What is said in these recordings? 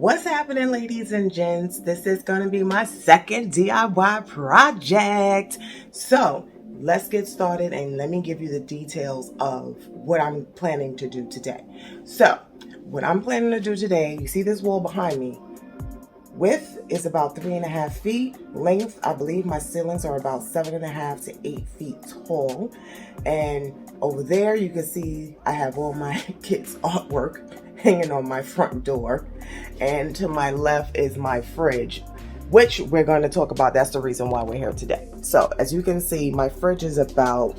What's happening, ladies and gents? This is going to be my second DIY project. So let's get started and let me give you the details of what I'm planning to do today. So what I'm planning to do today, you see this wall behind me. Width is about 3.5 feet. Length, I believe my ceilings are about 7.5 to 8 feet tall. And over there you can see I have all my kids' artwork hanging on my front door. And to my left is my fridge, which we're going to talk about. That's the reason why we're here today. So as you can see, my fridge is about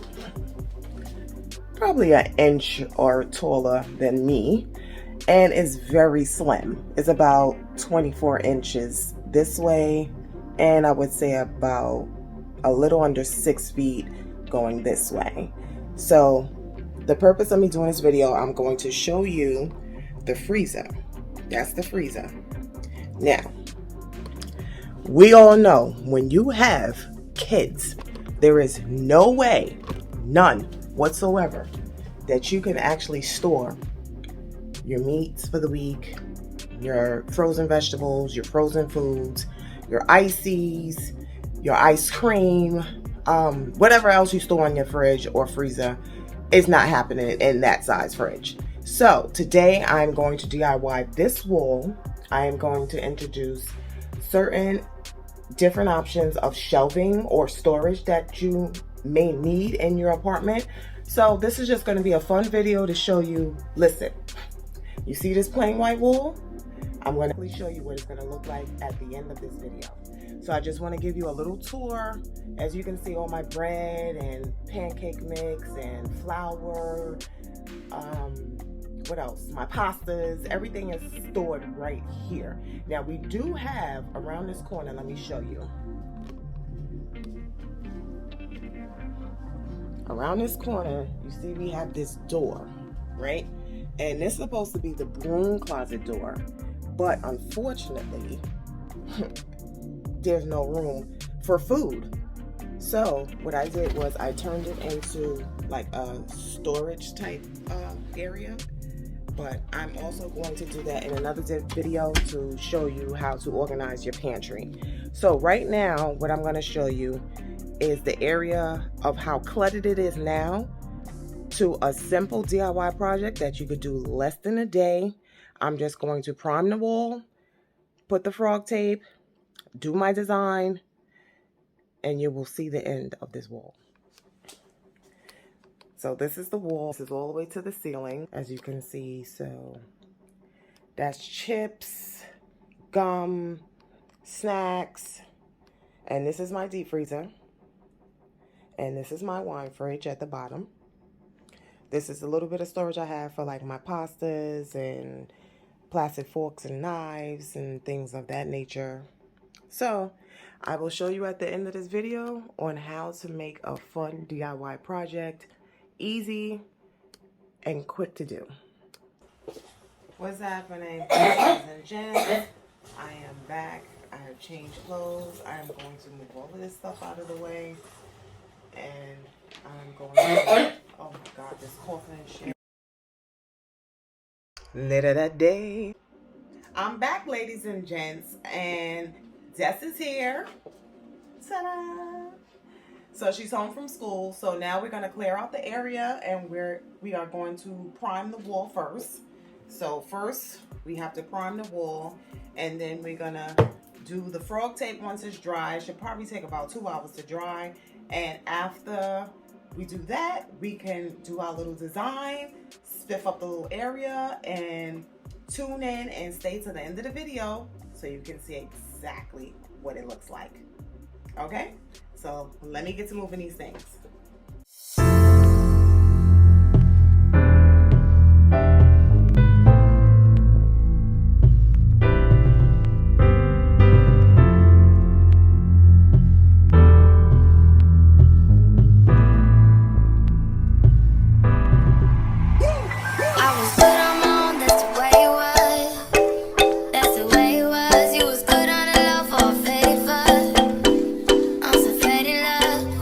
probably an inch or taller than me. And it's very slim. It's about 24 inches this way, and I would say about a little under 6 feet going this way. So the purpose of me doing this video, I'm going to show you the freezer. That's the freezer. Now, we all know when you have kids, there is no way, none whatsoever, that you can actually store your meats for the week, your frozen vegetables, your frozen foods, your ices, your ice cream, whatever else you store in your fridge or freezer is not happening in that size fridge. So today I'm going to DIY this wall. I am going to introduce certain different options of shelving or storage that you may need in your apartment. So this is just going to be a fun video to show you, listen, you see this plain white wall? I'm going to show you what it's going to look like at the end of this video. So I just want to give you a little tour. As you can see, all my bread and pancake mix and flour, what else? My pastas, everything is stored right here. Now we do have around this corner, let me show you. Around this corner, you see we have this door, right? And this is supposed to be the broom closet door, but unfortunately, there's no room for food. So what I did was I turned it into like a storage type area, but I'm also going to do that in another video to show you how to organize your pantry. So right now, what I'm going to show you is the area of how cluttered it is now to a simple DIY project that you could do less than a day. I'm just going to prime the wall, put the frog tape, do my design, and you will see the end of this wall. So this is the wall. This is all the way to the ceiling, as you can see. So that's chips, gum, snacks, and this is my deep freezer. And this is my wine fridge at the bottom. This is a little bit of storage I have for like my pastas and plastic forks and knives and things of that nature. So I will show you at the end of this video on how to make a fun DIY project, easy and quick to do. What's happening, ladies and gents? I am back. I have changed clothes. I am going to move all of this stuff out of the way. And I'm going to, oh my God, this coughing and shit. Later that day. I'm back, ladies and gents, and Jess is here. Ta-da! So she's home from school. So now we're going to clear out the area, and we are going to prime the wall first. So first, we have to prime the wall, and then we're going to do the frog tape once it's dry. It should probably take about 2 hours to dry. And after we do that, we can do our little design, spiff up the little area, and tune in and stay to the end of the video so you can see exactly what it looks like. Okay? So let me get to moving these things.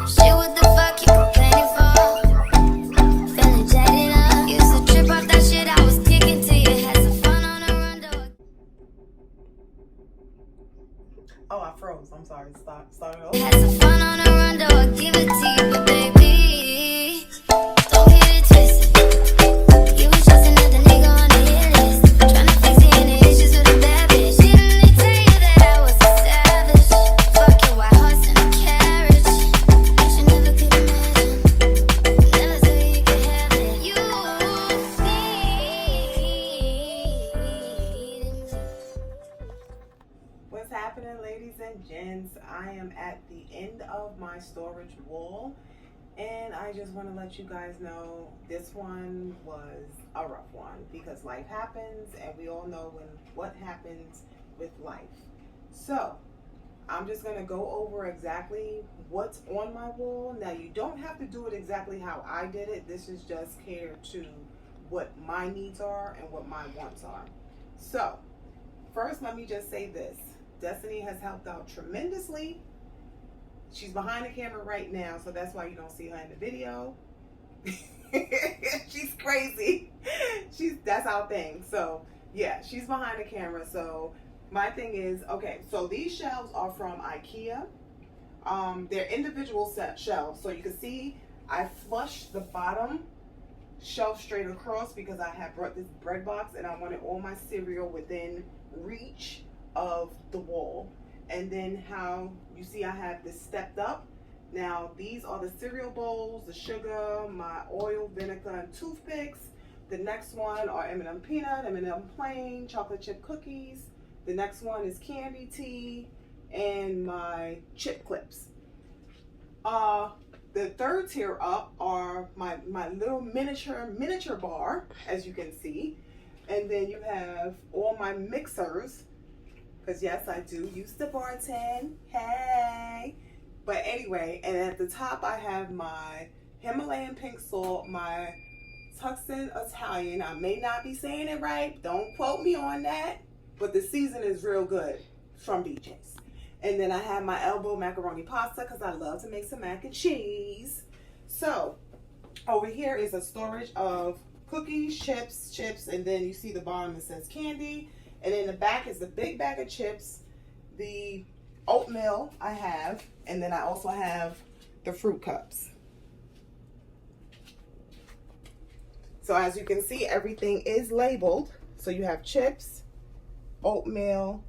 Shit, what the fuck Oh, I froze. I'm sorry. Start it over. Had some fun on a run, though I give it to you, but baby, don't get it twisted. You was just another nigga on the hit list, tryna fix any issues with a bad bitch. Didn't they tell you that I was a savage? Fuck your white horse and a carriage. But you never could imagine, never said you could have it. You What's happening, ladies and gents? I am at the end of my storage wall, and I just want to let you guys know this one was a rough one because life happens, and we all know what happens with life. So I'm just going to go over exactly what's on my wall. Now, you don't have to do it exactly how I did it. This is just catered to what my needs are and what my wants are. So first, let me just say this. Destiny has helped out tremendously. She's behind the camera right now, so that's why you don't see her in the video. She's crazy. That's our thing. So yeah, she's behind the camera. So my thing is, okay, so these shelves are from IKEA. They're individual set shelves. So you can see I flushed the bottom shelf straight across because I had brought this bread box and I wanted all my cereal within reach of the wall. And then how you see I have this stepped up. Now these are the cereal bowls, the sugar, my oil, vinegar, and toothpicks. The next one are M&M peanut, M&M plain, chocolate chip cookies. The next one is candy tea and my chip clips. The third tier up are my little miniature bar, as you can see. And then you have all my mixers, because yes, I do used to bartend. Hey. But anyway, and at the top I have my Himalayan pink salt, my Tuxin Italian. I may not be saying it right. Don't quote me on that. But the season is real good from Gents. And then I have my elbow macaroni pasta because I love to make some mac and cheese. So over here is a storage of cookies, chips, and then you see the bottom that says candy. And in the back is the big bag of chips, the oatmeal I have, and then I also have the fruit cups. So as you can see, everything is labeled. So you have chips, oatmeal,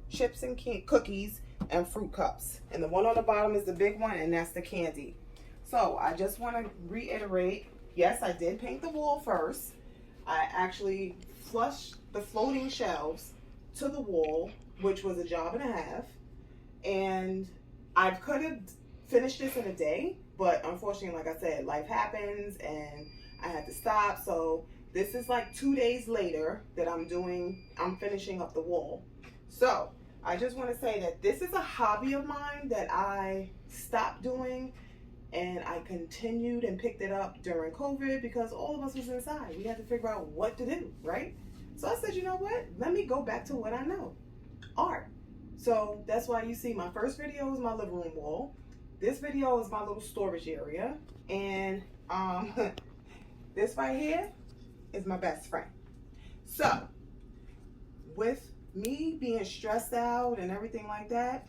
chips and cookies, and fruit cups. And the one on the bottom is the big one, and that's the candy. So I just want to reiterate, yes, I did paint the wall first. I actually flushed the floating shelves to the wall, which was a job and a half. And I could have finished this in a day, but unfortunately, like I said, life happens and I had to stop. So this is like 2 days later that I'm finishing up the wall. So I just want to say that this is a hobby of mine that I stopped doing, and I continued and picked it up during COVID because all of us was inside. We had to figure out what to do, right? So I said, you know what? Let me go back to what I know, art. So that's why you see my first video is my living room wall. This video is my little storage area. And this right here is my best friend. So with me being stressed out and everything like that,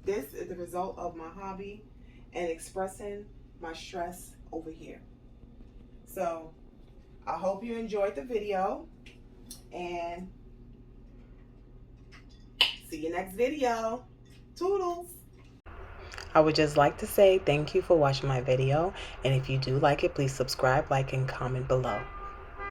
this is the result of my hobby and expressing my stress over here. So I hope you enjoyed the video, and see you next video. Toodles. I would just like to say thank you for watching my video, and if you do like it, please subscribe, like, and comment below.